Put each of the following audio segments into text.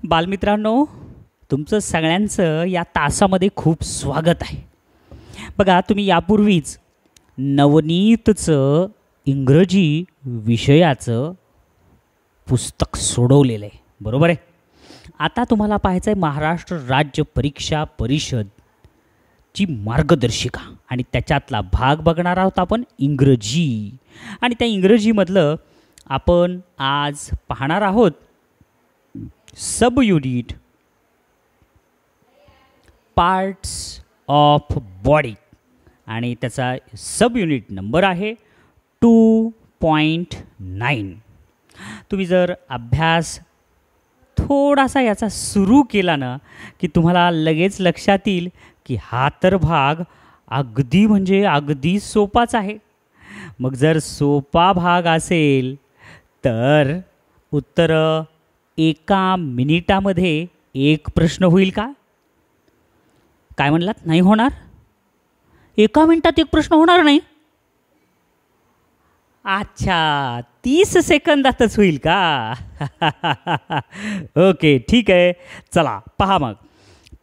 बालमित्रांनो, तुमचं सगळ्यांचं या तासामध्ये खूप स्वागत आहे. बघा, तुम्ही यापूर्वीच नवनीतचं इंग्रजी विषयाचं पुस्तक सोडवलेलं आहे, बरोबर आहे. आता तुम्हाला पाहायचं आहे महाराष्ट्र राज्य परीक्षा परिषदची मार्गदर्शिका आणि त्याच्यातला भाग बघणार आहोत आपण इंग्रजी. आणि त्या इंग्रजीमधलं आपण आज पाहणार आहोत sub unit parts of body आणि त्याचा सब युनिट नंबर आहे 2.9. तुम्ही जर अभ्यास थोडासा याचा सुरू केला ना की तुम्हाला लगेच लक्षात येईल की हा तर भाग अगदी म्हणजे अगदी सोपाच आहे. मग जर सोपा भाग असेल तर उत्तर एका मिनिटामध्ये एक प्रश्न होईल का? काय म्हणलात? नाही होणार? एका मिनिटात एक प्रश्न होणार नाही? अच्छा, 30 सेकंदातच होईल का? ओके, ठीक आहे. चला पहा मग.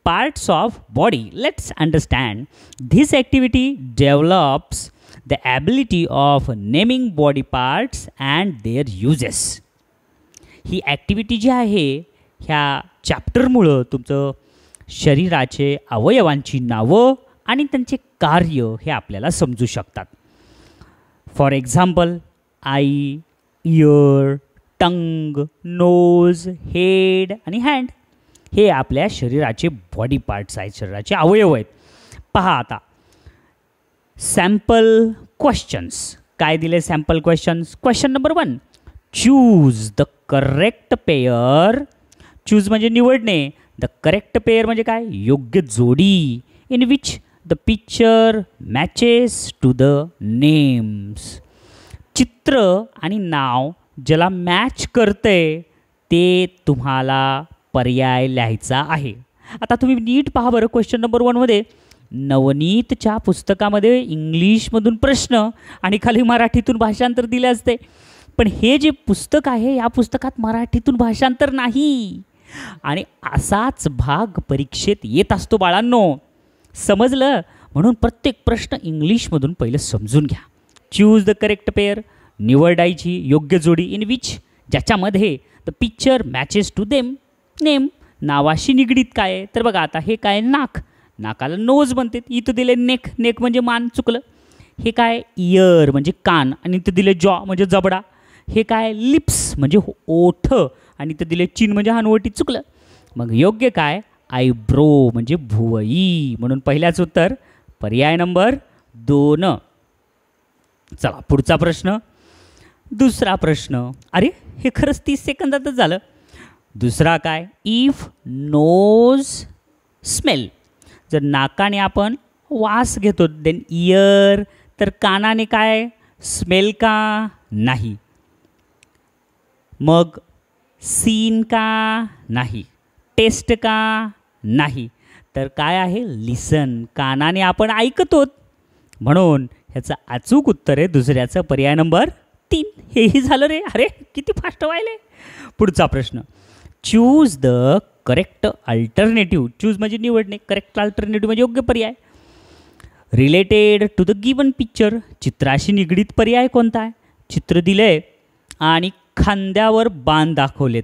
Parts of body. Let's understand. This activity develops the ability of naming body parts and their uses. ही ॲक्टिव्हिटी जी आहे ह्या चॅप्टरमुळं तुमचं शरीराचे अवयवांची नावं आणि त्यांचे कार्य हे आपल्याला समजू शकतात. For example, eye, ear, tongue, nose, head आणि हँड हे आपल्या शरीराचे बॉडी पार्ट्स आहेत, शरीराचे अवयव आहेत. पहा आता सॅम्पल क्वेश्चन्स. काय दिले sample questions? Question number 1, choose the correct pair. Choose म्हणजे निवडणे. द करेक्ट पेयर म्हणजे काय? योग्य जोडी. In which the picture matches to the names. चित्र आणि नाव ज्याला मॅच करते ते तुम्हाला पर्याय लिहायचा आहे. आता तुम्ही नीट पहा बरं. क्वेश्चन नंबर 1मध्ये नवनीतच्या पुस्तकामध्ये इंग्लिशमधून प्रश्न आणि खाली मराठीतून भाषांतर दिले असते. पण हे जे पुस्तक आहे या पुस्तकात मराठीतून भाषांतर नाही आणि असाच भाग परीक्षेत येत असतो बाळांनो. समजलं? म्हणून प्रत्येक प्रश्न इंग्लिशमधून पहिलं समजून घ्या. चूज द करेक्ट पेअर, निवडायची योग्य जोडी. इन विच ज्याच्यामध्ये the picture matches to them name. नावाशी निगडीत काय आहे? तर बघा आता हे काय? नाक. नाकाला नोज म्हणते. इथं दिले नेक. नेक म्हणजे मान, चुकलं. हे काय? इयर म्हणजे कान आणि इथं दिले जॉ म्हणजे जबडा. हे काय? लिप्स म्हणजे ओठ आणि इथं दिले चिन म्हणजे हनवटी, चुकलं. मग योग्य काय? आयब्रो म्हणजे भुवई. म्हणून पहिल्याच उत्तर पर्याय नंबर 2. चला पुढचा प्रश्न. दुसरा प्रश्न. अरे हे खरंच 30 सेकंदातच झालं. दुसरा काय? If nose smell. जर नाकाने आपण वास घेतो देन इयर. तर कानाने काय? स्मेल का? नाही. मग सीन का? नाही. टेस्ट का? नाही. तर काय आहे? लिसन. कानाने आपण ऐकतो. म्हणून ह्याचं अचूक उत्तर आहे दुसऱ्याचं पर्याय नंबर 3. हेही झालं रे. अरे किती फास्ट व्हायले. पुढचा प्रश्न. Choose the correct alternative. Choose म्हणजे निवडणे. करेक्ट अल्टरनेटिव्ह म्हणजे योग्य पर्याय. Related to the given picture. चित्राशी निगडीत पर्याय कोणता आहे? चित्र दिले आणि खांद्यावर बाण दाखवलेत.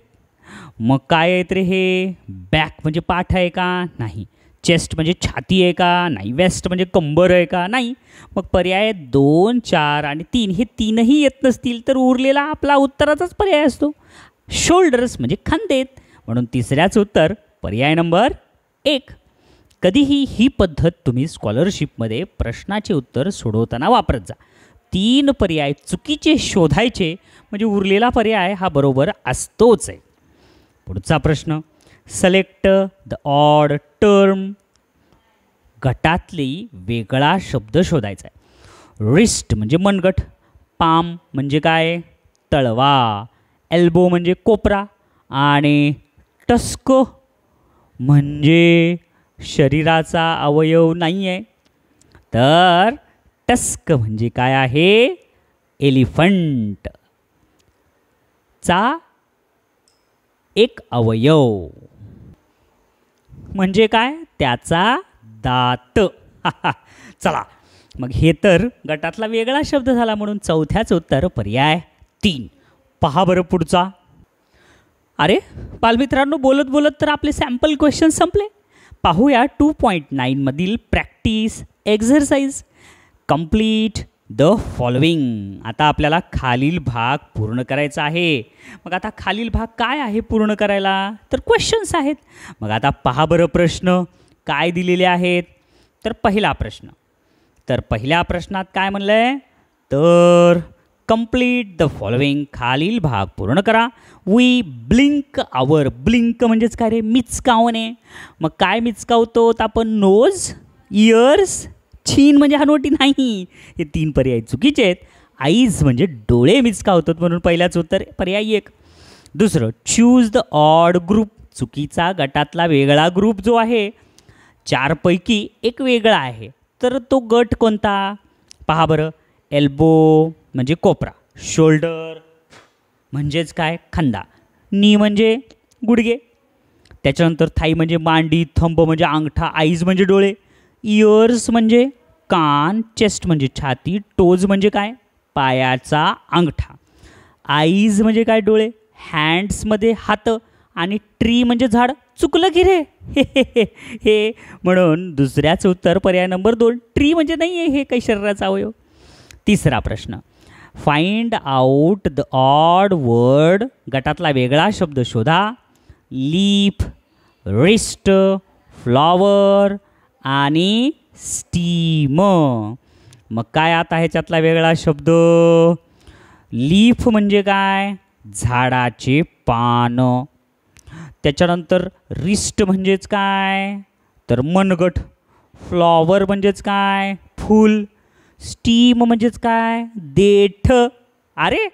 मग काय आहेत रे हे? बॅक म्हणजे पाठ आहे का? नाही. चेस्ट म्हणजे छाती आहे का? नाही. वेस्ट म्हणजे कंबर आहे का? नाही. मग पर्याय 2, 4 आणि 3 हे तीनही येत नसतील तर उरलेला आपला उत्तराचाच पर्याय असतो. शोल्डर्स म्हणजे खांदेत. म्हणून तिसऱ्याच उत्तर पर्याय नंबर 1. कधीही ही पद्धत तुम्ही स्कॉलरशिपमध्ये प्रश्नाचे उत्तर सोडवताना वापरत जा. 3 पर्याय चुकीचे शोधायचे म्हणजे उरलेला पर्याय हा बरोबर असतोच आहे. पुढचा प्रश्न. Select the odd term. गटातली वेगळा शब्द शोधायचा आहे. रिस्ट म्हणजे मनगट. पाम म्हणजे काय? तळवा. एल्बो म्हणजे कोपरा आणि टस्क म्हणजे शरीराचा अवयव नाही आहे. तर टस्क म्हणजे काय आहे? एलिफंट. चा एक अवयव म्हणजे काय? त्याचा दात. चला मग हे तर गटातला वेगळा शब्द झाला, म्हणून चौथ्याच उत्तर पर्याय 3. पहा बरं पुढचा. अरे बालमित्रांनो, बोलत बोलत तर आपले सॅम्पल क्वेश्चन संपले. पाहूया 2.9 मधील practice exercise. Complete the following. आता आपल्याला खालील भाग पूर्ण करायचा आहे. मग आता खालील भाग काय आहे पूर्ण करायला? तर क्वेश्चन्स आहेत. मग आता पहा बरं प्रश्न काय दिलेले आहेत. तर पहिला प्रश्न. तर पहिल्या प्रश्नात काय म्हणलंय? तर कंप्लीट द फॉलोइंग. खालील भाग पूर्ण करा. We blink our. ब्लिंक म्हणजेच काय रे? मिचकावणे. मग काय मिचकावतो आपण? नोज, इयर्स, चीन म्हणजे हनवटी नाही. हे 3 पर्याय चुकीचे आहेत. आईज म्हणजे डोळे मिचकावतात, म्हणून पहिल्याच उत्तर पर्याय 1. दुसरं, चूज द ऑड ग्रुप. चुकीचा गटातला वेगळा ग्रुप जो आहे 4 पैकी एक वेगळा आहे. तर तो गट कोणता? पहा बरं. एल्बो म्हणजे कोपरा, शोल्डर म्हणजेच काय? खांदा, नी म्हणजे गुडघे, त्याच्यानंतर थाई म्हणजे मांडी, थंब म्हणजे अंगठा, आईज म्हणजे डोळे, इयर्स म्हणजे कान, चेस्ट म्हणजे छाती, टोज म्हणजे काय? पायाचा अंगठा, आईज म्हणजे काय? डोळे, हँड्समध्ये हात, आणि ट्री म्हणजे झाड. चुकलं की रे? हे म्हणून दुसऱ्याच उत्तर पर्याय नंबर 2. ट्री म्हणजे नाही आहे हे काही शरीराचा अवयव. तिसरा प्रश्न. Find out the odd word. गटातला वेगळा शब्द शोधा. लीफ, रिस्ट, फ्लॉवर आणि स्टीम. मग काय आता ह्याच्यातला वेगळा शब्द? लीफ म्हणजे काय? झाडाचे पान. त्याच्यानंतर रिस्ट म्हणजेच काय? तर मनगट. फ्लॉवर म्हणजेच काय? फूल. स्टीम म्हणजेच काय? देठ. अरे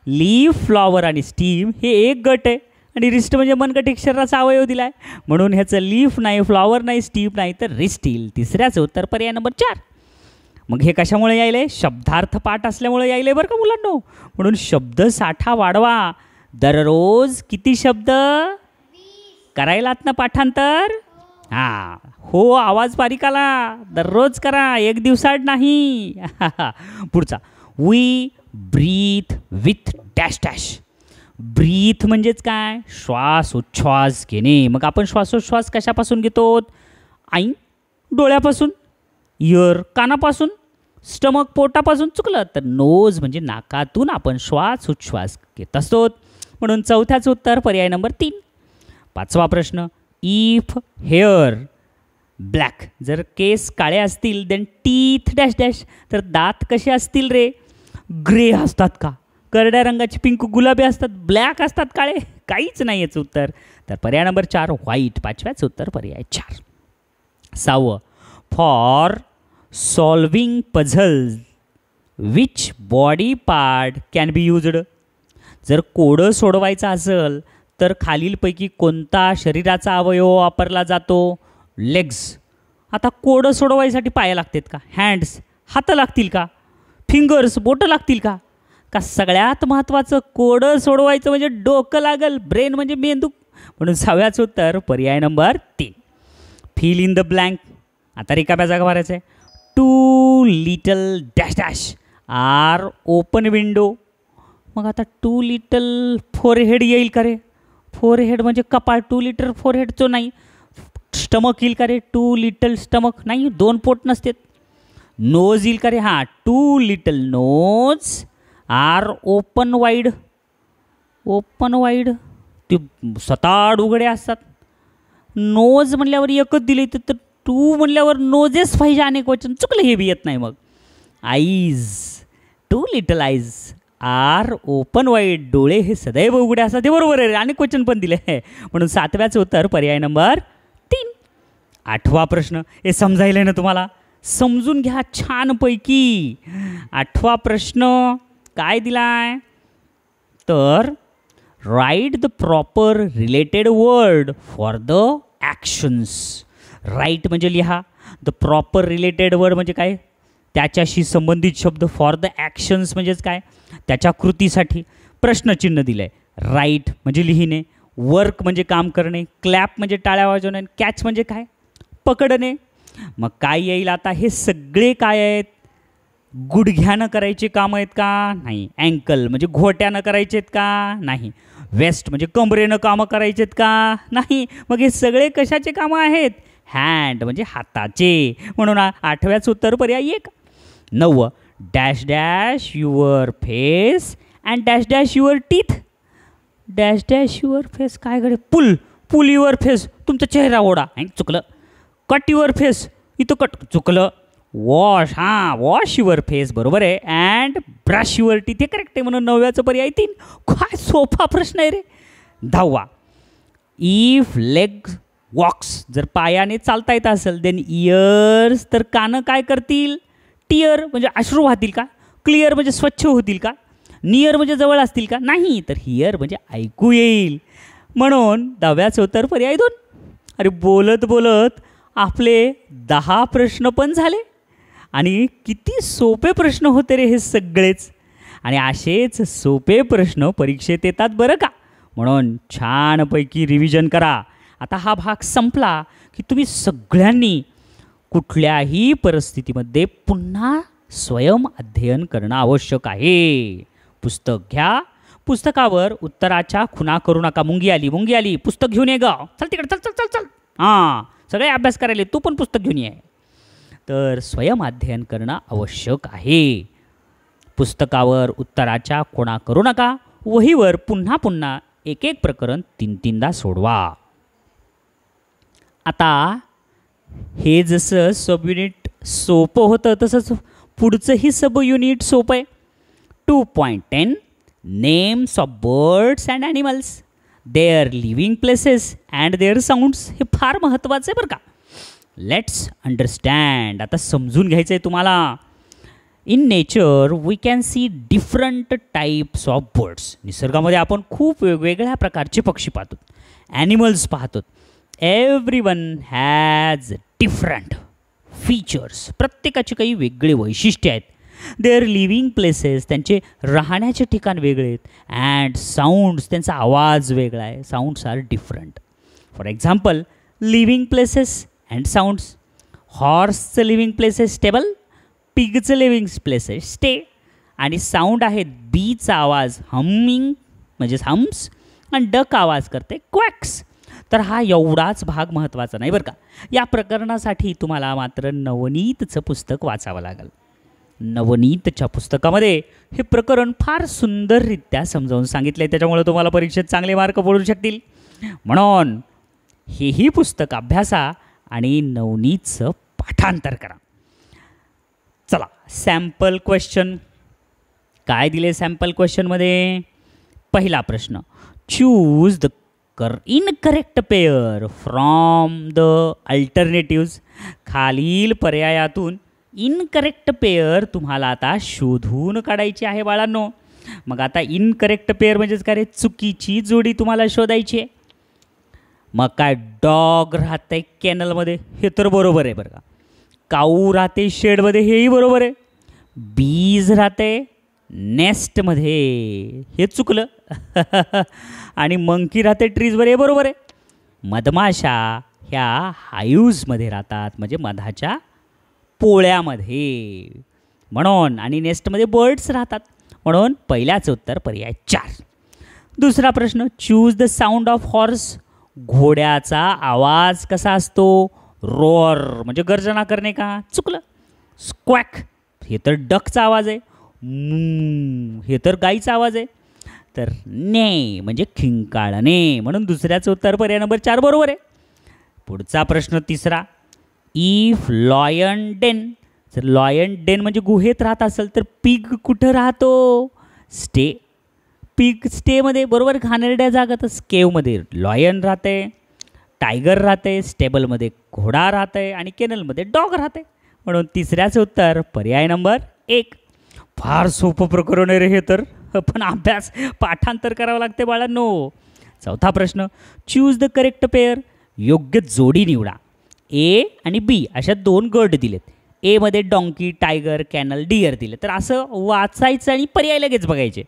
लीफ, फ्लॉवर आणि स्टीम हे एक गट आहे, आणि रिस्ट म्हणजे मनगट एक शरीराचा अवयव दिला आहे, म्हणून ह्याचं लीफ नाही, फ्लॉवर नाही, स्टीम नाही, तर रिस्ट येईल. तिसऱ्याचं उत्तर पर्याय नंबर 4. मग हे कशामुळे यायले? शब्दार्थ पाठ असल्यामुळे यायले बरं का मुलांनो. म्हणून शब्द साठा वाढवा. दररोज किती शब्द करायलात ना पाठांतर? हां हो, आवाज बारीक आला. दररोज करा, एक दिवसाआड नाही. पुढचा. We breathe with dash dash. Breathe म्हणजेच काय? श्वास उच्छ्वास घेणे. मग आपण श्वासोच्छ्वास कशापासून घेतो? आई डोळ्यापासून, इयर कानापासून, स्टमक पोटापासून. चुकलं तर नोज म्हणजे नाकातून आपण श्वास उच्छ्वास घेत असतो, म्हणून चौथ्याचं उत्तर पर्याय नंबर 3. 5वा प्रश्न. If hair black. जर केस काळे असतील देन टीथ डॅश डॅश. तर दात कसे असतील रे? ग्रे असतात का? करड्या रंगाचे, पिंक गुलाबी असतात, ब्लॅक असतात, काळे? काहीच नाही याचं उत्तर. तर पर्याय नंबर 4 व्हाईट. 5व्याचं उत्तर पर्याय 4. 6वं. For solving puzzles which body part can be used. जर कोडं सोडवायचं असेल तर खालीलपैकी कोणता शरीराचा अवयव वापरला जातो? लेग्स. आता कोडं सोडवायसाठी पाय लागतात का? हँड्स, हात लागतील का? फिंगर्स, बोटं लागतील का? का सगळ्यात महत्त्वाचं कोडं सोडवायचं म्हणजे डोकं लागल, ब्रेन म्हणजे मेंदू, म्हणून 6व्याचं उत्तर पर्याय नंबर 3. Fill in the blank. आता रिकाम्या जागा भरायचं आहे. 2 little dash dash are open window. मग आता 2 लिटल फोरहेड येईल का रे? फोरहेड म्हणजे कपाळ. 2 लिटर फोरहेडचं नाही. स्टमक येईल का रे? 2 लिटल स्टमक नाही, 2 पोट नसतात. नोज येईल का रे? हां, 2 little nose are open wide. Open wide ते सताड उघडे असतात. नोज म्हणल्यावर एकच दिले, तर 2 म्हणल्यावर नोजेस पाहिजे अनेक वचन. चुकलं, हे बी येत नाही. मग eyes, 2 little eyes are open wide. डोळे हे सदैव उघडे असतात. ते बरोबर आहे, अनेक क्वेश्चन पण दिले, म्हणून 7व्याचं उत्तर पर्याय नंबर 3. 8वा प्रश्न. हे समजायला ना तुम्हाला? समजून घ्या छानपैकी. 8वा प्रश्न काय दिलाय? तर write the proper related word for the actions. Write म्हणजे लिहा. द प्रॉपर रिलेटेड वर्ड म्हणजे काय? त्याच्याशी संबंधित शब्द. फॉर द ॲक्शन्स म्हणजेच काय? त्याच्या कृतीसाठी. प्रश्नचिन्ह दिलं आहे. राईट म्हणजे लिहिणे, वर्क म्हणजे काम करणे, क्लॅप म्हणजे टाळ्या वाजवणे, कॅच म्हणजे काय, पकडणे. मग काय येईल आता, हे सगळे काय आहेत, गुडघ्यानं करायचे काम आहेत का, नाही. अँकल म्हणजे घोट्यानं करायचे आहेत का, नाही. वेस्ट म्हणजे कमरेनं कामं करायचे आहेत का, नाही. मग हे सगळे कशाचे कामं आहेत, हँड म्हणजे हाताचे. म्हणून 8व्याचं उत्तर पर्याय 1. 9. Dash dash your face and dash dash your teeth. Dash dash your face काय कडे, पुल युअर फेस, तुमचा चेहरा ओढा, चुकलं. कट युअर फेस, इथं कट, चुकलं. वॉश, वॉश युअर फेस बरोबर आहे. अँड ब्रश युअर टीथ हे करेक्ट आहे. म्हणून 9व्याचं पर्याय 3. काय सोपा प्रश्न आहे रे. 10. इफ लेग वॉक्स, जर पायाने चालता येत असेल, देन इयर्स, तर कानं काय करतील, टियर म्हणजे अश्रू वाहतील का, क्लिअर म्हणजे स्वच्छ होतील का, नियर म्हणजे जवळ असतील का, नाही. तर हियर म्हणजे ऐकू येईल. म्हणून 10व्याचं उत्तर पर्याय 2. अरे बोलत बोलत आपले 10 प्रश्न पण झाले. आणि किती सोपे प्रश्न होते रे हे सगळेच. आणि असेच सोपे प्रश्न परीक्षेत येतात बरं का. म्हणून छानपैकी रिव्हिजन करा. आता हा भाग संपला की तुम्ही सगळ्यांनी कुठल्याही परिस्थितीमध्ये पुन्हा स्वयं अध्ययन करणं आवश्यक आहे. पुस्तक घ्या, पुस्तकावर उत्तराच्या खुणा करू नका. मुंगी आली, पुस्तक घेऊन ये ग, चल तिकडे, चल चल चल चल, हां सगळे अभ्यास करायला, तू पण पुस्तक घेऊन ये. तर स्वयं अध्ययन करणं आवश्यक आहे. पुस्तकावर उत्तराच्या खुणा करू नका. वहीवर पुन्हा पुन्हा एक एक प्रकरण 3-3दा सोडवा. आता हे जसं सब युनिट सोपं होतं तसंच पुढचंही सब युनिट सोपं आहे. 2.10 names of birds and animals, their living places and their sounds. हे फार महत्त्वाचं आहे बरं का. Let's understand. आता समजून घ्यायचं आहे तुम्हाला. In nature we can see different types of birds. निसर्गामध्ये आपण खूप वेगवेगळ्या प्रकारचे पक्षी पाहतो, ॲनिमल्स पाहतो. Everyone has different features. प्रत्येकाची काही वेगळे वैशिष्ट्ये आहेत. देअर लिव्हिंग प्लेसेस, त्यांचे राहण्याचे ठिकाण वेगळे आहेत. अँड साऊंड्स, त्यांचा आवाज वेगळा आहे. Sounds are different. For example, living places and sounds. हॉर्सचं लिव्हिंग प्लेसेस स्टेबल, पिगचं लिव्हिंग प्लेसेस स्टे. आणि साऊंड आहेत बीचा आवाज हमिंग म्हणजे हम्स, आणि डक आवाज करते क्वॅक्स. तर हा एवढाच भाग महत्त्वाचा नाही बरं का. या प्रकरणासाठी तुम्हाला मात्र नवनीतचं पुस्तक वाचावं लागेल. नवनीतच्या पुस्तकामध्ये हे प्रकरण फार सुंदररित्या समजावून सांगितले. त्याच्यामुळे तुम्हाला परीक्षेत चांगले मार्क पडू शकतील. म्हणून हेही पुस्तक अभ्यासा आणि नवनीतचं पाठांतर करा. चला, सॅम्पल क्वेश्चन काय दिले सॅम्पल क्वेश्चनमध्ये. पहिला प्रश्न, choose the incorrect pair from the alternatives. खालील पर्यायातून इनकरेक्ट पेअर तुम्हाला आता शोधून काढायची आहे बाळांनो. मग आता इनकरेक्ट पेअर म्हणजेच काय रे, चुकीची जोडी तुम्हाला शोधायची आहे. मग काय, डॉग राहते कॅनलमध्ये, हे तर बरोबर आहे बरं का. काऊ राहते शेडमध्ये, हेही बरोबर आहे. बीज राहते नेस्टमध्ये, हे चुकलं. आणि मंकी राहते ट्रीजवर, हे बरोबर आहे. मधमाशा ह्या हाईव्समध्ये राहतात म्हणजे मधाच्या पोळ्यामध्ये. म्हणून आणि नेस्टमध्ये बर्ड्स राहतात. म्हणून पहिल्याचं उत्तर पर्याय 4. दुसरा प्रश्न, choose the sound of horse. घोड्याचा आवाज कसा असतो, रोअर म्हणजे गर्जना करणे का, चुकलं. स्क्वॅक हे तर डकचा आवाज आहे. हे तर गाईचा आवाज आहे. तर ने म्हणजे खिंकाळणे. म्हणून दुसऱ्याचं उत्तर पर्याय नंबर 4 बरोबर आहे. पुढचा प्रश्न तिसरा, इफ लॉयन डेन. जर लॉयन डेन म्हणजे गुहेत राहत असेल तर पिग कुठं राहतो, स्टे. पिग स्टेमध्ये बरोबर, घाणेरड्या जागातच. केवमध्ये लॉयन राहते, टायगर राहते, स्टेबलमध्ये घोडा राहते आणि केनलमध्ये डॉग राहते. म्हणून तिसऱ्याचं उत्तर पर्याय नंबर 1. फार सोपं प्रकरण आहे रे हे तर, पण अभ्यास पाठांतर करावं लागते बाळांनो. चौथा प्रश्न, चूज द करेक्ट पेअर. योग्य जोडी निवडा. ए आणि बी अशा 2 गट दिलेत. एमध्ये डॉंकी, टायगर, कॅनल, डिअर दिले. तर असं वाचायचं आणि पर्याय लगेच बघायचे.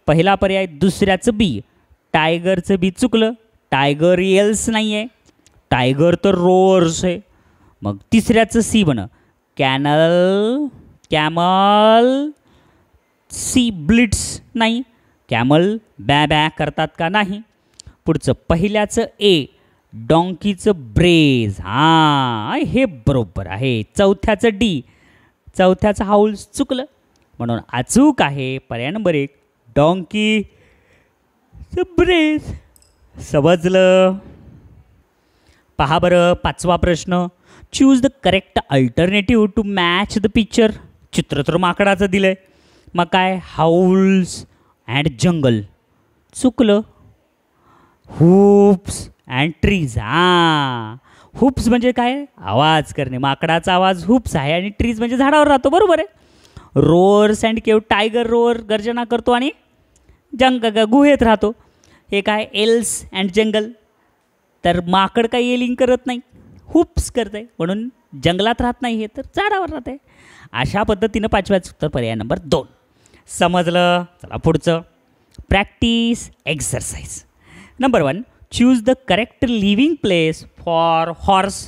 पहिला पर्याय दुसऱ्याचं बी, टायगरचं बी चुकलं, टायगर येल्स नाही आहे, टायगर तर रोअर्स आहे. मग तिसऱ्याचं सी बन, कॅनल कॅमल सी ब्लिट्स नाही, कॅमल बॅ बॅ करतात का नाही. पुढचं पहिल्याचं ए, डॉंकीचं ब्रेज, हां हे बरोबर आहे. चौथ्याचं डी, चौथ्याचं हाऊल चुकलं, म्हणून अचूक आहे पर्याय नंबर 1, डॉंकी ब्रेज. समजलं. पहा बरं पाचवा प्रश्न, choose the correct alternative to match the picture. चित्र तर माकडाचं दिलं आहे, मग काय हाऊल्स अँड जंगल चुकलं. हुप्स अँड ट्रीज, हां हुप्स म्हणजे काय, आवाज करणे, माकडाचा आवाज हुप्स आहे, आणि ट्रीज म्हणजे झाडावर राहतो, बरोबर आहे. रोअर्स अँड केव, टायगर रोअर गर्जना करतो आणि गुहेत राहतो. हे काय एल्स अँड जंगल, तर माकड काही येलिंग करत नाही, हुप्स करत आहे, म्हणून जंगलात राहत नाही, हे तर झाडावर राहत आहे. अशा पद्धतीनं पाचव्याचं उत्तर पर्याय नंबर 2. समजलं. चला पुढचं, practice exercise number 1, choose the correct living place for horse.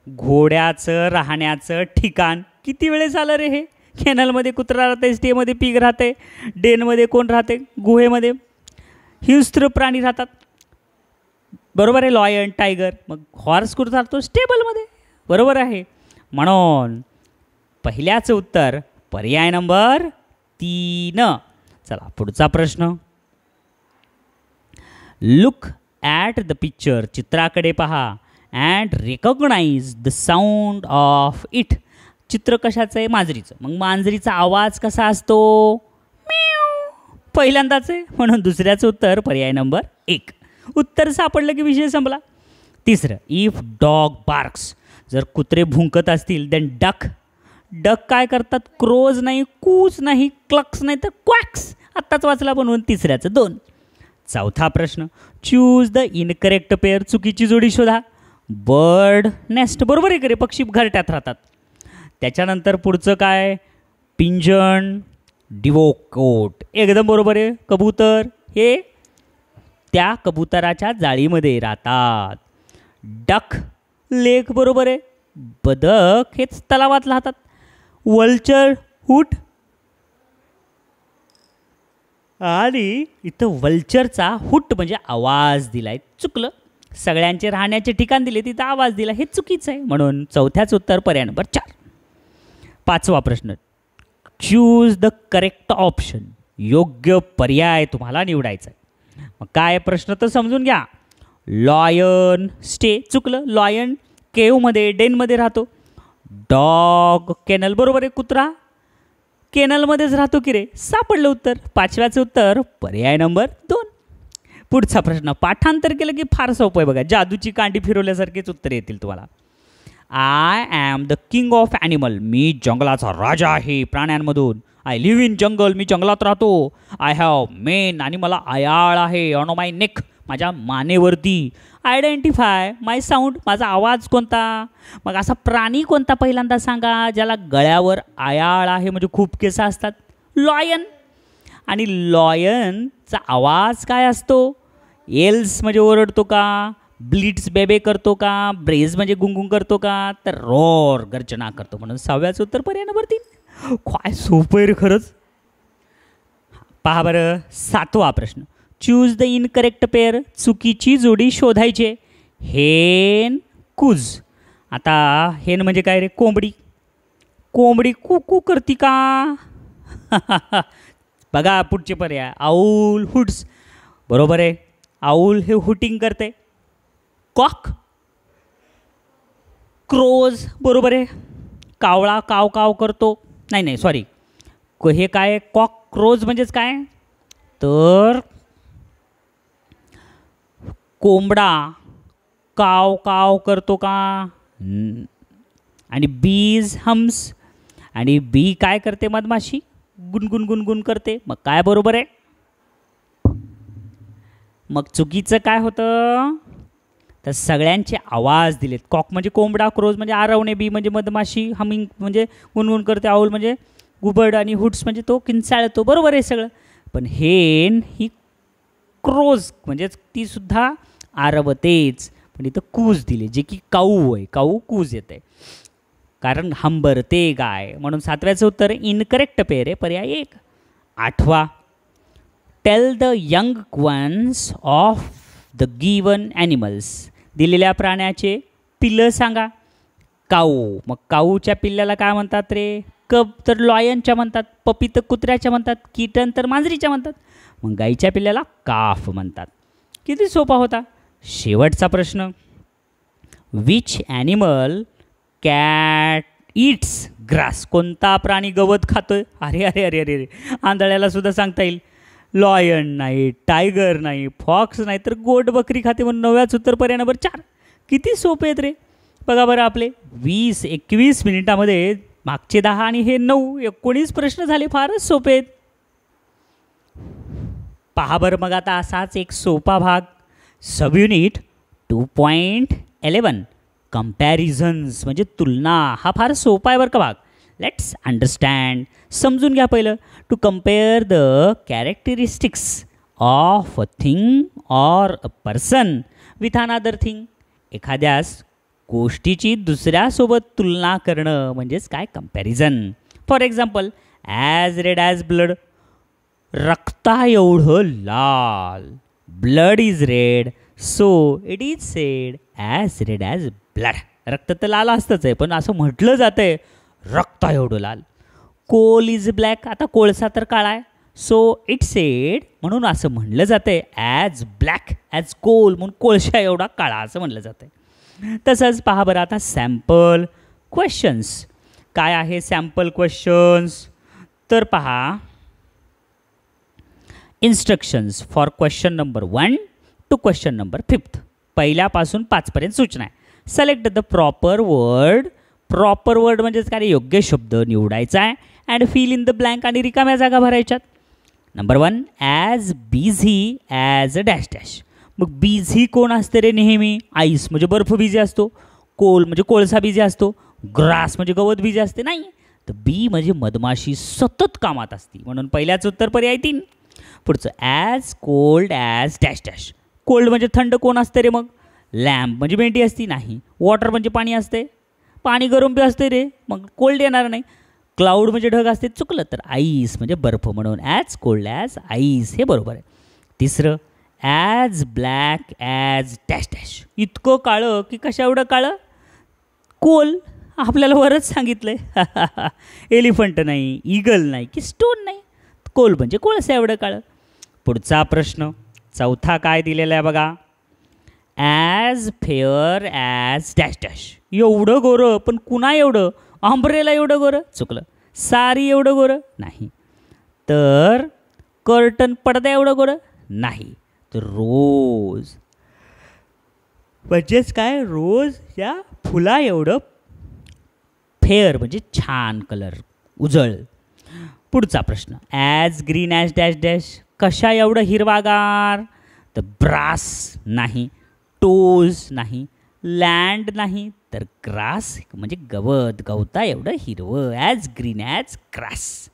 घोड्याचं राहण्याचं ठिकाण किती वेळेस आलं रे हे. कॅनलमध्ये कुत्रा राहते, स्टेमध्ये पिग राहते, डेनमध्ये कोण राहते, गुहेमध्ये हिंस्त्र प्राणी राहतात, बरोबर आहे, लॉयन टायगर. मग हॉर्स कुठं राहतो, स्टेबलमध्ये, बरोबर आहे. म्हणून पहिल्याचं उत्तर पर्याय नंबर 3. चला पुढचा प्रश्न, लुक ॲट द पिक्चर. चित्राकडे पहा, and recognise the sound of it. चित्र कशाचं आहे, मांजरीचं. मग मांजरीचा आवाज कसा असतो, पहिल्यांदाच आहे, म्हणून दुसऱ्याचं उत्तर पर्याय नंबर 1. उत्तर सापडलं की विषय संपला. तिसरं, इफ डॉग बार्क्स. जर कुत्रे भुंकत असतील देन डक. डक काय करतात, क्रोज नाही, कूच नाही, क्लक्स नाही, तर क्वॅक्स. आत्ताच वाचला, बनवून तिसऱ्याचं 2. चौथा प्रश्न, चूज द इनकरेक्ट पेअर. चुकीची जोडी शोधा. बर्ड नेस्ट, बरोबर आहे, करे पक्षी घरट्यात राहतात. त्याच्यानंतर पुढचं काय, पिंजन डिवोकोट, एकदम बरोबर आहे. कबूतर हे त्या कबुतराच्या जाळीमध्ये राहतात. डक लेक, बरोबर आहे. बदक हेच तलावात राहतात. वल्चर हुट, आणि इथं वल्चरचा हुट म्हणजे आवाज दिलाय, चुकलं. सगळ्यांचे राहण्याचे ठिकाण दिले, तिथं आवाज दिला, हे चुकीचं आहे, म्हणून चौथ्याचं उत्तर पर्याय नंबर 4. पाचवा प्रश्न, चूज द करेक्ट ऑप्शन. योग्य पर्याय तुम्हाला निवडायचा आहे. मग काय प्रश्न तर समजून घ्या. लॉयन स्टे, चुकलं. लॉयन केवमध्ये, डेनमध्ये राहतो. डॉग केनल, बरोबर आहे, कुत्रा केनलमध्येच राहतो की रे, सापडलं उत्तर. पाचव्याचं उत्तर पर्याय नंबर 2. पुढचा प्रश्न, पाठांतर केलं की फार सोपं आहे बघा, जादूची कांडी फिरवल्यासारखेच उत्तर येतील तुम्हाला. I am the king of animal. मी जंगलाचा राजा आहे प्राण्यांमधून. I live in jungle. मी जंगलात राहतो. आय हॅव मेन, आणि मला आयाळ आहे ऑन माय नेक, माझ्या मानेवरती. आयडेंटिफाय माय साऊंड, माझा आवाज कोणता. मग असा प्राणी कोणता पहिल्यांदा सांगा ज्याला गळ्यावर आयाळ आहे, म्हणजे खूप केस असतात. लॉयन. आणि लॉयनचा आवाज काय असतो, एल्स म्हणजे ओरडतो का, ब्लिट्स बेबे करतो का, ब्रेज म्हणजे गुंगुंग करतो का, तर रोर गर्जना करतो. म्हणून 6व्याचं उत्तर पर्याय नंबर 3. काय सोपं आहे रे खरंच. पहा बरं 7वा प्रश्न, चूज द इनकरेक्ट पेअर. चुकीची जोडी शोधायची. हेन कुज. आता हेन म्हणजे काय रे, कोंबडी. कोंबडी कुकू करती का. बघा पुढचे पर्याय, आऊल हुड्स, बरोबर आहे. आऊल हे हुटिंग करते. कॉक क्रोज, बरोबर आहे. कावळा काव काव करतो. नाही सॉरी, हे काय कॉक क्रोज म्हणजेच काय, तर कोंबडा काव काव करतो का. आणि बीज हम्स, आणि बी काय करते, मधमाशी गुनगुन गुनगुन करते. मग काय बरोबर आहे. मग चुकीचं काय होतं, तर सगळ्यांचे आवाज दिलेत. कॉक म्हणजे कोंबडा, क्रोज म्हणजे आरवणे, बी म्हणजे मधमाशी, हमिंग म्हणजे गुणगुण करते, आऊल म्हणजे गुबड, आणि हुड्स म्हणजे तो किंचाळतो. बरोबर आहे सगळं. पण हेन ही क्रोज म्हणजेच ती सुद्धा आरवतेच, पण इथं कूज दिले जे की काऊ आहे, काऊ कूज येते कारण हंबरते गाय, म्हणून 7व्याचं उत्तर इनकरेक्ट पेअर आहे, पर्याय 1. 8वा, tell the young ones of the given animals, दिलेल्या प्राण्याचे पिल्लं सांगा. काऊ, मग काऊच्या पिल्ल्याला काय म्हणतात रे? कब तर लॉयनच्या म्हणतात, पपी तर कुत्र्याच्या म्हणतात, किटन तर मांजरीच्या म्हणतात, मग गाईच्या पिल्ल्याला काफ म्हणतात. किती सोपा होता. शेवटचा प्रश्न, which animal cat it's grass, कोणता प्राणी गवत खातोय? अरे अरे अरे अरे अरे, आंधळ्याला सुद्धा सांगता येईल. लॉयन नाही, टायगर नाही, फॉक्स नाही, तर गोट बकरी खाते, म्हणून 9व्याच उत्तर पर्याय नंबर 4. किती सोपे आहेत रे. बघा बरं, आपले 20-21 मिनिटामध्ये मागचे 10 आणि हे 9-19 प्रश्न झाले, फारच सोपे आहेत. पहा बरं मग आता असाच एक सोपा भाग, सब युनिट 2.11 कंपॅरिझन्स म्हणजे तुलना. हा फार सोपा आहे बरं का भाग. लेट्स अंडरस्टँड, समजून घ्या पहिलं. To compare the characteristics of a thing or a person with another thing, एखाद्यास गोष्टीची दुसऱ्यासोबत तुलना करणं म्हणजेच काय? Comparison. For example, as red as blood, रक्ता एवढं लाल. Blood is red so it is said as red as blood. रक्त तर लाल असतंच आहे, पण असं म्हटलं जातं आहे रक्ता एवढं लाल. कोल इज ब्लॅक, आता कोळसा तर काळा आहे, सो इट सेड, म्हणून असं म्हणलं जातं आहे ॲज ब्लॅक ॲज कोल, म्हणून कोळशा एवढा काळा असं म्हणलं जातं आहे. तसंच पहा बरं आता सॅम्पल क्वेश्चन्स. काय आहे सॅम्पल क्वेश्चन्स? तर पहा, instructions for question number 1 to question number 5. पहिल्यापासून 5पर्यंत सूचना आहे. Select the proper word. Proper word म्हणजेच काय? योग्य शब्द निवडायचा आहे. And fill in the blank, आणि रिकाम्या जागा भरायच्यात. Number 1, as busy as a dash dash. मग बिझी कोण असते रे नेहमी? आईस म्हणजे बर्फ बिझी असतो, कोल म्हणजे कोळसा बिझी असतो, ग्रास म्हणजे गवत बिझी असते नाही. तर बी म्हणजे मधमाशी सतत कामात असते, म्हणून पहिल्याच उत्तर पर्याय 3. पुढचं, as cold as dash dash. Cold म्हणजे थंड कोण असते रे? मग लॅम्प म्हणजे मेंढी असती नाही. वॉटर म्हणजे पाणी असते, पाणी गरम बी असते रे, मग कोल्ड येणार नाही. क्लाउड म्हणजे ढग असते, चुकलं तर आईस म्हणजे बर्फ, म्हणून ॲज कोल्ड ॲज आईस हे बरोबर आहे. तिसरं, as black as dash dash. इतकं काळं की कशा एवढं काळं? कोल. आपल्याला वरच सांगितलं आहे. एलिफंट नाही, ईगल नाही की स्टोन नाही, कोल म्हणजे कोळसा एवढं काळं. पुढचा प्रश्न, चौथा काय दिलेला आहे बघा, as fair as dash dash. एवढं गोरं, पण कुणा एवढं? अंब्रेला एवढं गोरं, चुकलं. सारी एवढं गोरं नाही. तर कर्टन पडदा एवढं गोरं नाही. तर रोज म्हणजेच काय? रोज या फुला एवढं फेअर म्हणजे छान कलर, उजळ. पुढचा प्रश्न, as green as dash dash. कशा एवढं हिरवागार? तर ब्रास नाही, टोज नाही, लँड नाही, तर ग्रास म्हणजे गवत, गवता एवढं हिरवं. As green as grass.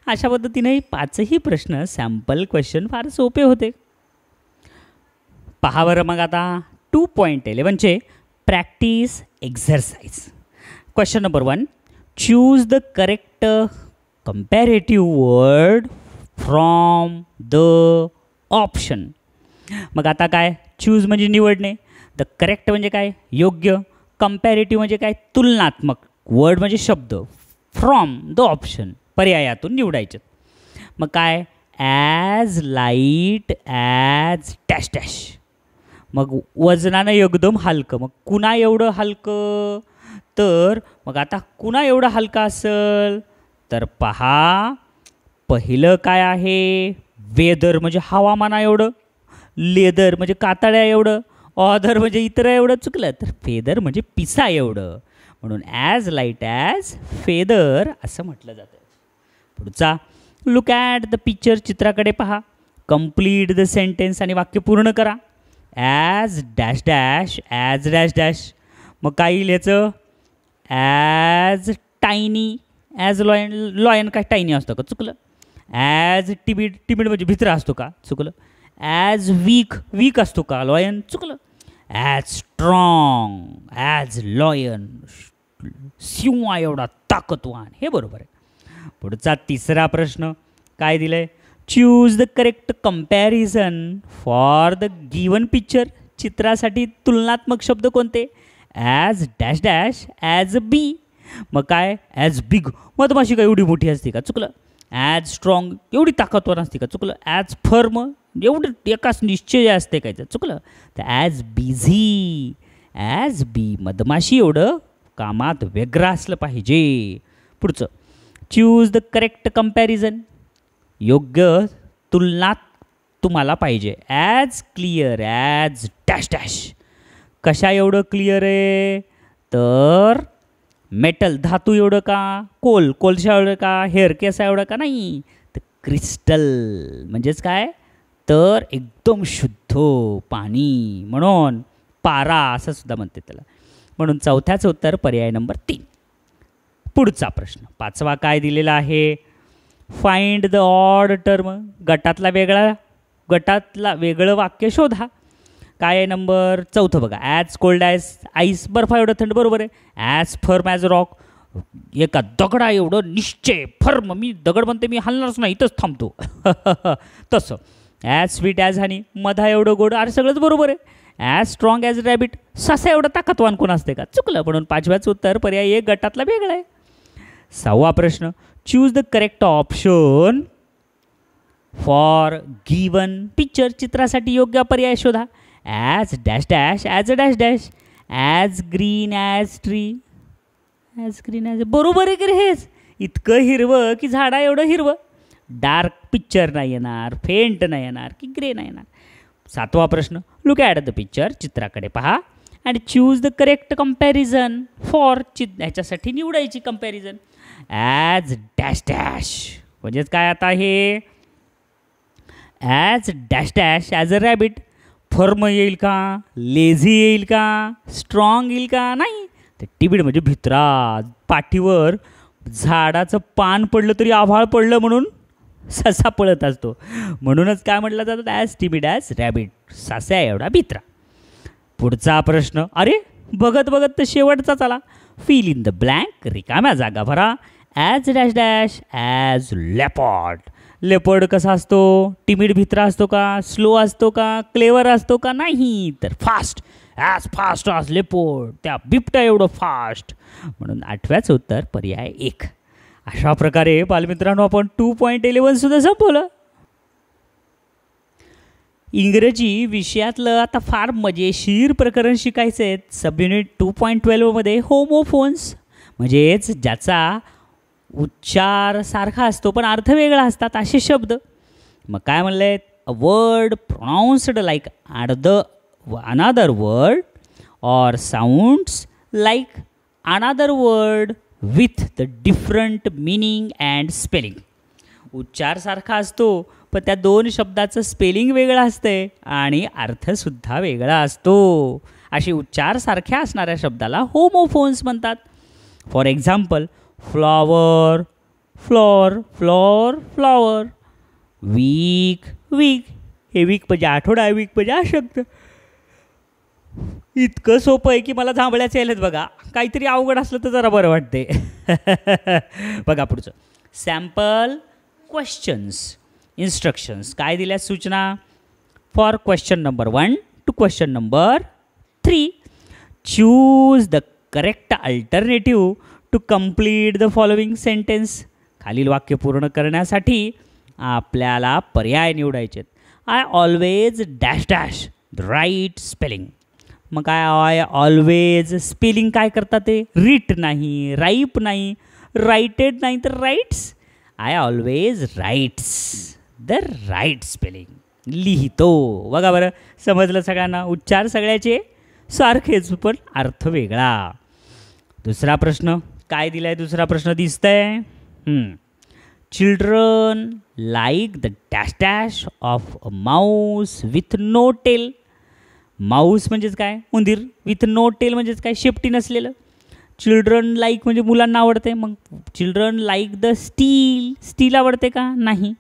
अशा पद्धतीने 5ही प्रश्न सॅम्पल क्वेश्चन फार सोपे होते. पहा बरं मग आता 2.11चे practice exercise. Question number 1, choose the correct comparative word from the option. मग आता काय? चूज म्हणजे निवडणे, द करेक्ट म्हणजे काय? योग्य, कंपॅरेटिव्ह म्हणजे काय? तुलनात्मक, वर्ड म्हणजे शब्द, फ्रॉम द ऑप्शन पर्यायातून निवडायचे. मग काय? As light as dash dash. मग वजनानं एकदम हलकं, मग कुणा एवढं हलकं? तर मग आता कुणा एवढं हलका असेल? तर पहा, पहिलं काय आहे? वेदर म्हणजे हवामाना एवढं, लेदर म्हणजे कातड्या एवढं, ऑदर म्हणजे इतर एवढं, चुकलं तर फेदर म्हणजे पिसा एवढं, म्हणून ॲज लाईट ॲज फेदर असं म्हटलं जातं. पुढचा, लुक ॲट द पिक्चर. चित्राकडे पहा, कंप्लीट द सेंटेन्स आणि वाक्य पूर्ण करा. As dash dash as dash dash. मग काय येईल ह्याचं? As tiny as lion. Lion काय टायनी असतो का? चुकलं. As timid. टिमिड म्हणजे भित्रा असतो का? चुकलं. ॲज वीक, वीक असतो का लॉयन, चुकलं. ॲज स्ट्रॉंग, ॲज लॉयन, सिंह एवढा ताकदवान, हे बरोबर आहे. पुढचा तिसरा प्रश्न काय दिलंय, choose the correct comparison for the given picture. चित्रासाठी तुलनात्मक शब्द कोणते, as dash dash, as bee. मग काय, ॲज बिग, मधमाशी का एवढी मोठी असते का, चुकलं. ॲज स्ट्रॉंग, एवढी ताकदवार असते का, चुकलं. ॲज फर्म, एवढं एकाच निश्चय असते काय, चुकलं. तर ॲज बिझी, ॲज बी, मधमाशी एवढं कामात व्यग्र असलं पाहिजे. पुढचं, चूज द करेक्ट कंपॅरिझन, योग्य तुलनात तुम्हाला पाहिजे. As clear, as dash dash, कशा एवढं क्लिअर आहे, तर मेटल, धातू एवढं का, कोळशा एवढं का, हेअर केसा एवढं का, नाही. तर क्रिस्टल म्हणजेच काय, तर एकदम शुद्ध पाणी, म्हणून पारा असं सुद्धा म्हणते त्याला. म्हणून चौथ्याचं उत्तर पर्याय नंबर 3. पुढचा प्रश्न पाचवा काय दिलेला आहे, फाइंड द ऑड टर्म. गटातला वेगळं वाक्य शोधा. काय आहे नंबर चौथं बघा, ॲज कोल्ड ॲज आईस, बर्फा एवढं थंड, बरोबर आहे. ॲज फर्म ॲज रॉक, एका दगडा एवढं निश्चय, फर्म, मी दगड म्हणते, मी हलणारच नाही, इथंच थांबतो. तसं. ॲज स्वीट ॲज हनी, मधा एवढं गोड, अरे सगळंच बरोबर आहे. ॲज स्ट्रॉंग ॲज रॅबिट, ससा एवढं ताकदवान कोण असते का, चुकलं. म्हणून पाचव्याचं उत्तर पर्याय 1 गटातला वेगळा आहे. 6वा प्रश्न, choose the correct option for given picture. चित्रासाठी योग्य पर्याय शोधा. As dash dash, as a dash dash, as green as tree, as green as, बरोबर आहे की रे, हेच इतकं हिरवं की झाडा एवढं हिरवं. डार्क पिक्चर नाही येणार, फेंट नाही येणार, की ग्रे नाही येणार. 7वा प्रश्न, लुक ॲट द पिक्चर, चित्राकडे पहा, and choose the correct comparison for, ह्याच्यासाठी निवडायची कंपॅरिझन. ॲज डॅश डॅश म्हणजेच काय, आता हे ॲज डॅश डॅश, ॲज अ रॅबिट, फर्म येईल का, लेझी येईल का, स्ट्रॉंग येईल का, नाही. तर टिबिड म्हणजे भित्रा, पाठीवर झाडाचं पान पडलं तरी आभाळ पडलं म्हणून ससा पळत असतो, म्हणूनच काय म्हटलं जातं, ॲज टिबिड ॲज रॅबिट, ससा एवढा भित्रा. पुढचा प्रश्न, अरे बघत बघत तर शेवटचा चला, फिल इन द ब्लँक, रिकाम्या जागा भरा. As dash dash, as leopard. Leopard कसा असतो, टिमिड भित्रा असतो का, स्लो असतो का, क्लेवर असतो का, नाही. तर फास्ट, फास्ट ॲज लेपर्ड, त्या बिबट्या एवढं फास्ट. म्हणून 8व्याचं उत्तर पर्याय 1. अशा प्रकारे बालमित्रांनो आपण 2.11 सुद्धा संपवलं. इंग्रजी विषयातलं आता फार मजेशीर प्रकरण शिकायचं आहे. सबयुनिट 2.12 मध्ये होमोफोन्स, म्हणजेच ज्याचा उच्चार सारखा असतो पण अर्थ वेगळा असतात असे शब्द. मग काय म्हणले, a word pronounced like another word or sounds like another word with the different meaning and spelling. उच्चार सारखा असतो पण त्या दोन शब्दाचं स्पेलिंग वेगळं असते आणि अर्थसुद्धा वेगळा असतो. असे उच्चार सारख्या असणाऱ्या शब्दाला होमोफोन्स म्हणतात. For example, flower, flour, flour, flower. Week, weak. हे वीक म्हणजे आठवडा, वीक म्हणजे अशक्त. इतकं सोपं आहे की मला जांभळ्याचे यायलेत बघा. काहीतरी अवघड असलं तर जरा बरं वाटते. बघा पुढचं, सॅम्पल क्वेश्चन्स, इन्स्ट्रक्शन्स. काय दिल्या सूचना, for question number 1 to question number 3. Choose the correct alternative to complete the following sentence. खालील वाक्य पूर्ण करण्यासाठी आपल्याला पर्याय निवडायचे. I always dash dash the right spelling. मग काय, आय ऑलवेज स्पेलिंग काय करतात ते, रीट नाही, राईप नाही, राईटेड नाही, तर writes. I always writes the right spelling, लिहितो. बघा बरं, समजलं सगळ्यांना. उच्चार सगळ्याचे सारखेच पण अर्थ वेगळा. दुसरा प्रश्न काय दिला आहे, दुसरा प्रश्न दिसतंय. Children like the dash dash of a mouse with no tail. Mouse म्हणजेच काय, उंदीर. विथ नो टेल म्हणजेच काय, शेपटी नसलेलं. चिल्ड्रन लाईक म्हणजे मुलांना आवडते. मग children like the steel, steel आवडते का, नाही.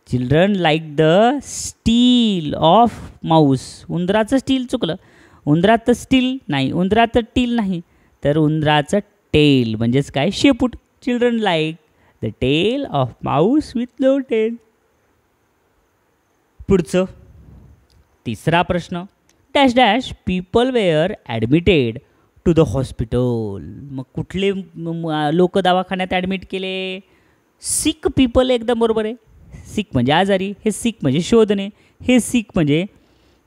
Children like the steel of mouse. उंदराचं स्टील चुकलं. उंदराचं स्टील नाही, उंदराचं टील नाही, तर उंदराचं टेल म्हणजेच काय, शेपूट. Children like the tail of mouse with no tail. पुढचं तिसरा प्रश्न. Dash dash people were admitted to the hospital. मग कुठले लोक दवाखान्यात ॲडमिट केले? Sick people. एकदम बरोबर आहे. सिक म्हणजे आजारी, हे सिक म्हणजे शोधणे, हे सिक म्हणजे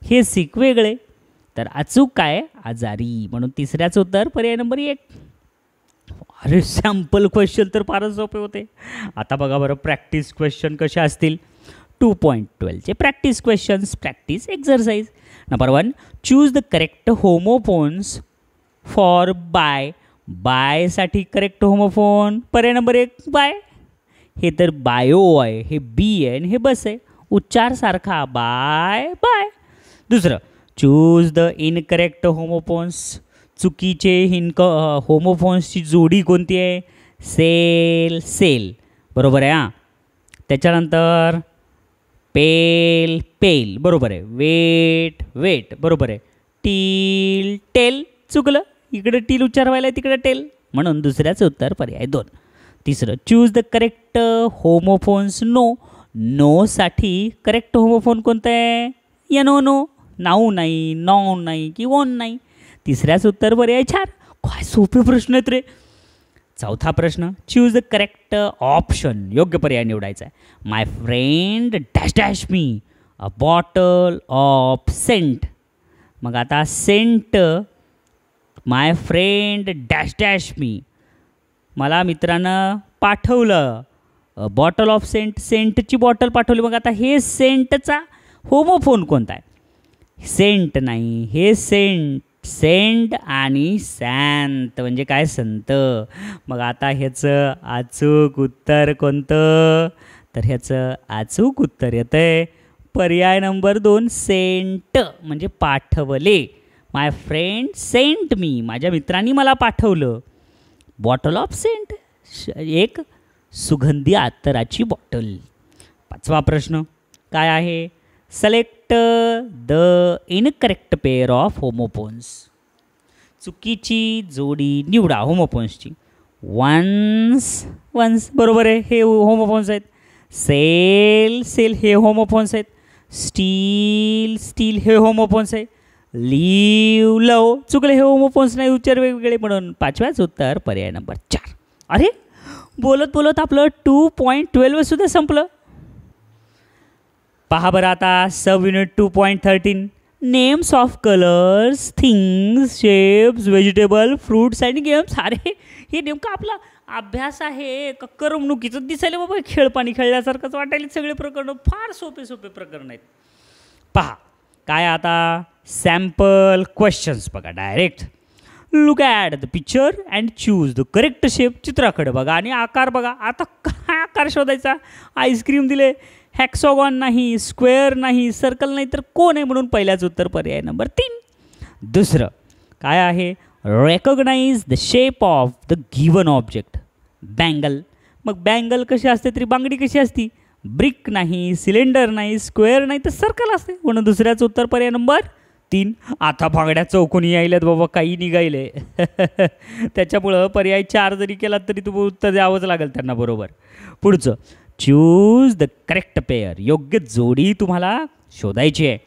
हे सिक वेगळे. तर अचूक काय, आजारी. म्हणून तिसऱ्याचं उत्तर पर्याय नंबर 1. अरे सॅम्पल क्वेश्चन तर फारच सोपे होते. आता बघा बरं प्रॅक्टिस क्वेश्चन कसे असतील. 2.12चे practice questions, practice exercise. Number 1, choose the correct homophones for buy. बायसाठी करेक्ट होमोफोन पर्याय नंबर 1 बाय. हे तर बायो आहे, हे बी आहे आणि हे बस आहे. उच्चार सारखा, बाय बाय. दुसरं, चूज द इनकरेक्ट होमोफोन्स. चुकीचे होमोफोन्सची जोडी कोणती आहे? सेल सेल बरोबर आहे. हां, त्याच्यानंतर पेल पेल बरोबर आहे. वेट वेट बरोबर आहे. टील टेल चुकलं. इकडे टील उच्चार व्हायला तिकडे टेल, म्हणून दुसऱ्याचं उत्तर पर्याय 2. तिसरं, choose the correct homophones. Know. नोसाठी करेक्ट होमोफोन कोणतं आहे? यनो नो. नाऊ नाही, नॉन नाही की वॉन नाही. तिसऱ्याचं उत्तर पर्याय 4. काय सोपे प्रश्न आहेत रे. चौथा प्रश्न, चूज द करेक्ट ऑप्शन. योग्य पर्याय निवडायचा आहे. My friend dash dash me a bottle of scent. मग आता scent, my friend dash dash me, मला मित्रानं पाठवलं बॉटल ऑफ सेंट, सेंटची बॉटल पाठवली. मग आता हे सेंटचा होमोफोन कोणता आहे? सेंट नाही, हे सेंट. सेंट आणि सॅन्त म्हणजे काय, संत. मग आता ह्याचं अचूक उत्तर कोणतं? तर ह्याचं अचूक उत्तर येतं आहे पर्याय नंबर 2 सेंट म्हणजे पाठवले. माय फ्रेंड सेंट मी, माझ्या मित्रांनी मला पाठवलं बॉटल ऑफ सेंट, एक सुगंधी अत्तराची बॉटल. 5वा प्रश्न काय आहे? Select the incorrect pair of homophones. चुकीची जोडी निवडा होमोफोन्सची. वन्स वन्स बरोबर आहे, हे होमोफोन्स आहेत. सेल सेल हे होमोफोन्स आहेत. स्टील स्टील हे होमोफोन्स आहे. लीव लव चुकले, हे होमोफोन्स नाही, उच्चार वेगवेगळे. म्हणून 5व्याचं उत्तर पर्याय नंबर 4. अरे बोलत बोलत आपलं 2.12 सुद्धा संपलं. पहा बरं आता sub unit 2.13 names of colours, things, shapes, vegetable, fruits and games. अरे हे नेमकं आपला अभ्यास आहे का करमणुकीचं? दिसायला बाबा खेळपाणी खेळल्यासारखंच वाटायला. सगळे प्रकरणं फार सोपे सोपे प्रकरण आहेत. पहा काय आता सॅम्पल क्वेश्चन्स बघा. Direct look at the picture and choose the correct shape. चित्राकडे बघा आणि आकार बघा. आता काय आकार शोधायचा? आईस्क्रीम दिले, हॅक्सॉगॉन नाही, स्क्वेअर नाही, सर्कल नाही, तर कोण आहे? म्हणून पहिल्याच उत्तर पर्याय नंबर 3. दुसरं काय आहे? Recognise the shape of the given object. Bangle. मग बँगल कशी असते? तरी बांगडी कशी असती? ब्रिक नाही, सिलेंडर नाही, स्क्वेअर नाही, तर सर्कल असते. म्हणून दुसऱ्याचं उत्तर पर्याय नंबर 3. आता बांगड्या चौकोनी यायल्यात बाबा, काही निघायले. त्याच्यामुळं पर्याय 4 जरी केला तरी तुम्ही उत्तर द्यावंच लागेल त्यांना बरोबर. पुढचं, चूज द करेक्ट पेअर. योग्य जोडी तुम्हाला शोधायची आहे.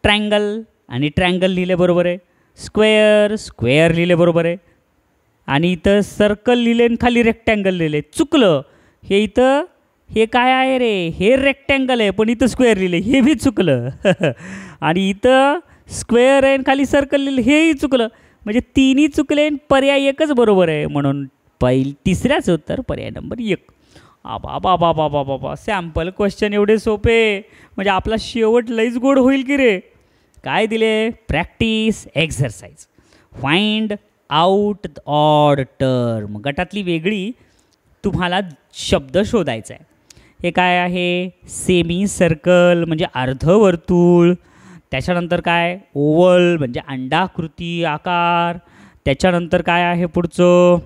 ट्रँगल आणि ट्रँगल लिहिले बरोबर आहे. स्क्वेअर स्क्वेअर लिहिले बरोबर आहे. आणि इथं सर्कल लिहिले आणि खाली रेक्टँगल लिहिले, चुकलं. हे इथं हे काय आहे रे? हे रेक्टँगल आहे पण इथं स्क्वेअर लिहिले, हे बी चुकलं. आणि इथं स्क्वेअर आहे आणि खाली सर्कल लिहिले, हेही चुकलं. म्हणजे तिन्ही चुकले, पर्याय एकच बरोबर आहे. म्हणून तिसऱ्याच उत्तर पर्याय नंबर 1. बाबा बाबा बाबा बाबा सॅम्पल क्वेश्चन एवढे सोपे, म्हणजे आपला शेवट लईच गोड होईल की रे. काय दिले? Practice exercise. Find out the odd term. गटातली वेगळी तुम्हाला शब्द शोधायचा आहे. हे काय आहे? सेमी सर्कल म्हणजे अर्धवर्तुळ. त्याच्यानंतर काय? ओवल म्हणजे अंडाकृती आकार. त्याच्यानंतर काय आहे पुढचं?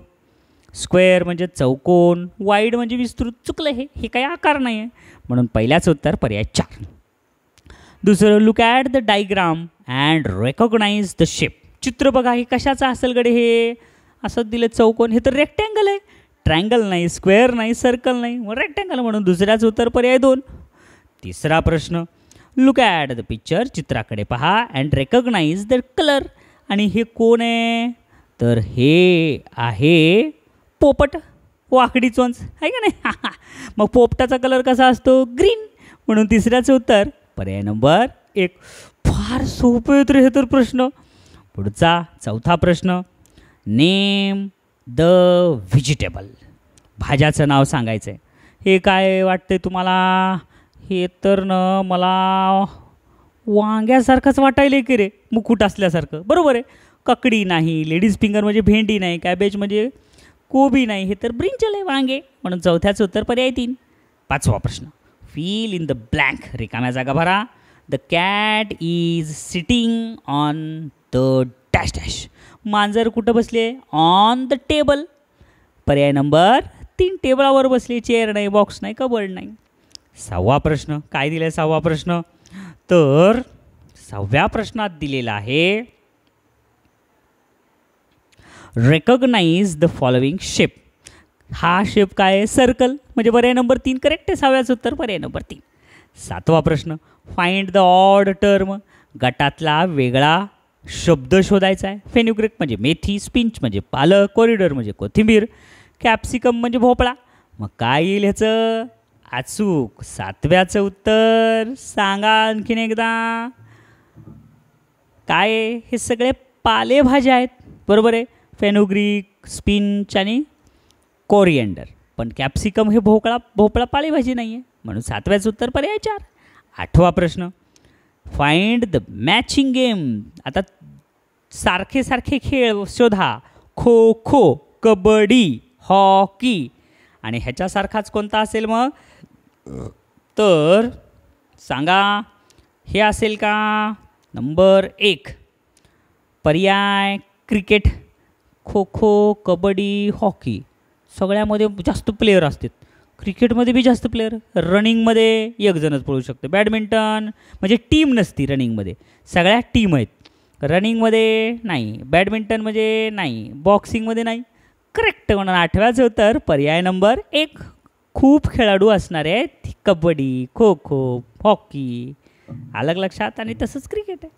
स्क्वेअर म्हणजे चौकोन, वाईड म्हणजे विस्तृत. चुकलं हे काही आकार नाही आहे, म्हणून पहिल्याचं उत्तर पर्याय 4. दुसरं, look at the diagram and recognise the shape. चित्र बघा, हे कशाचं असेल गडे, हे असं दिलं चौकोन, हे तर रेक्टँगल आहे. ट्रायंगल नाही, स्क्वेअर नाही, सर्कल नाही, मग रेक्टँगल, म्हणून दुसऱ्याचं उत्तर पर्याय 2. तिसरा प्रश्न, लुक ॲट द पिक्चर. चित्राकडे पहा अँड रेकॉग्नाइज द कलर. आणि हे कोण आहे, तर हे आहे पोपट, वाकडी चोंच आहे का नाही. मग पोपटाचा कलर कसा असतो, ग्रीन, म्हणून तिसऱ्याचं उत्तर पर्याय नंबर 1. फार सोपे तर हे तर प्रश्न. पुढचा चौथा प्रश्न, नेम द व्हेजिटेबल. भाज्याचं नाव सांगायचं आहे. हे काय वाटते तुम्हाला, हे तर न मला वांग्यासारखंच वाटायला की रे, मुकुट असल्यासारखं. बरोबर आहे, ककडी नाही, लेडीज फिंगर म्हणजे भेंडी नाही, कॅबेज म्हणजे कोबी नाही, हे तर ब्रिंजल आहे, वांगे, म्हणून चौथ्याचं उत्तर पर्याय 3. पाचवा प्रश्न, फिल इन द ब्लँक. रिकाम्या जागा भरा. The cat is sitting on the dash dash. मांजर कुठं बसले, ऑन द टेबल. पर्याय नंबर 3, टेबलावर बसले. चेअर नाही, बॉक्स नाही, कबर्ड नाही. 6वा प्रश्न, काय दिलं आहे 6वा प्रश्न, तर 6व्या प्रश्नात दिलेला आहे, रेकॉग्नाइज द फॉलोइंग शेप. हा शेप काय आहे, सर्कल, म्हणजे पर्याय नंबर 3 करेक्ट आहे. 6व्याचं उत्तर पर्याय नंबर 3. 7वा प्रश्न, फाइंड द ऑड टर्म. गटातला वेगळा शब्द शोधायचा आहे. फेन्युग्रीक म्हणजे मेथी, स्पिंच म्हणजे पालक, कॉरिडर म्हणजे कोथिंबीर, कॅप्सिकम म्हणजे भोपळा. मग काय येईल ह्याचं, अचूक 7व्याचं उत्तर सांगा आणखीन एकदा. काय आहे, हे सगळे पालेभाज्या आहेत. बरोबर आहे, फेनुग्रीक, स्पिंच आणि कोरिएंडर. पण कॅप्सिकम हे भोपळा पालेभाजी नाही आहे, म्हणून 7व्याचं उत्तर पर्याय 4. 8वा प्रश्न, फाइंड द मॅचिंग गेम. आता सारखे सारखे खेळ शोधा. खो खो, कबड्डी, हॉकी, आणि ह्याच्यासारखाच कोणता असेल मग, तर सांगा. हे असेल का, नंबर 1 पर्याय क्रिकेट. खो खो, कबड्डी, हॉकी सगळ्यामध्ये जास्त प्लेयर असतात. क्रिकेटमध्ये बी जास्त प्लेयर, रनिंगमध्ये एक जणच पळू शकतो. बॅडमिंटन म्हणजे टीम नसती रनिंगमध्ये, सगळ्या टीम आहेत. रनिंगमध्ये नाही, बॅडमिंटनमध्ये नाही, बॉक्सिंगमध्ये नाही. करेक्ट, म्हणून 8व्याचं उत्तर पर्याय नंबर 1. खूप खेळाडू असणारे आहेत, कबड्डी, खो खो, हॉकी, अलग लक्षात, आणि तसंच क्रिकेट आहे.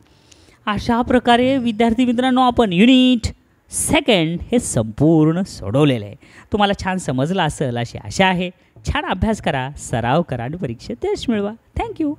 अशा प्रकारे विद्यार्थी मित्रांनो, आपण युनिट 2 हे संपूर्ण सोडवलेलं आहे. तुम्हाला छान समजलं असेल अशी आशा आहे. छान अभ्यास करा, सराव करा आणि परीक्षेत यश मिळवा. थँक्यू.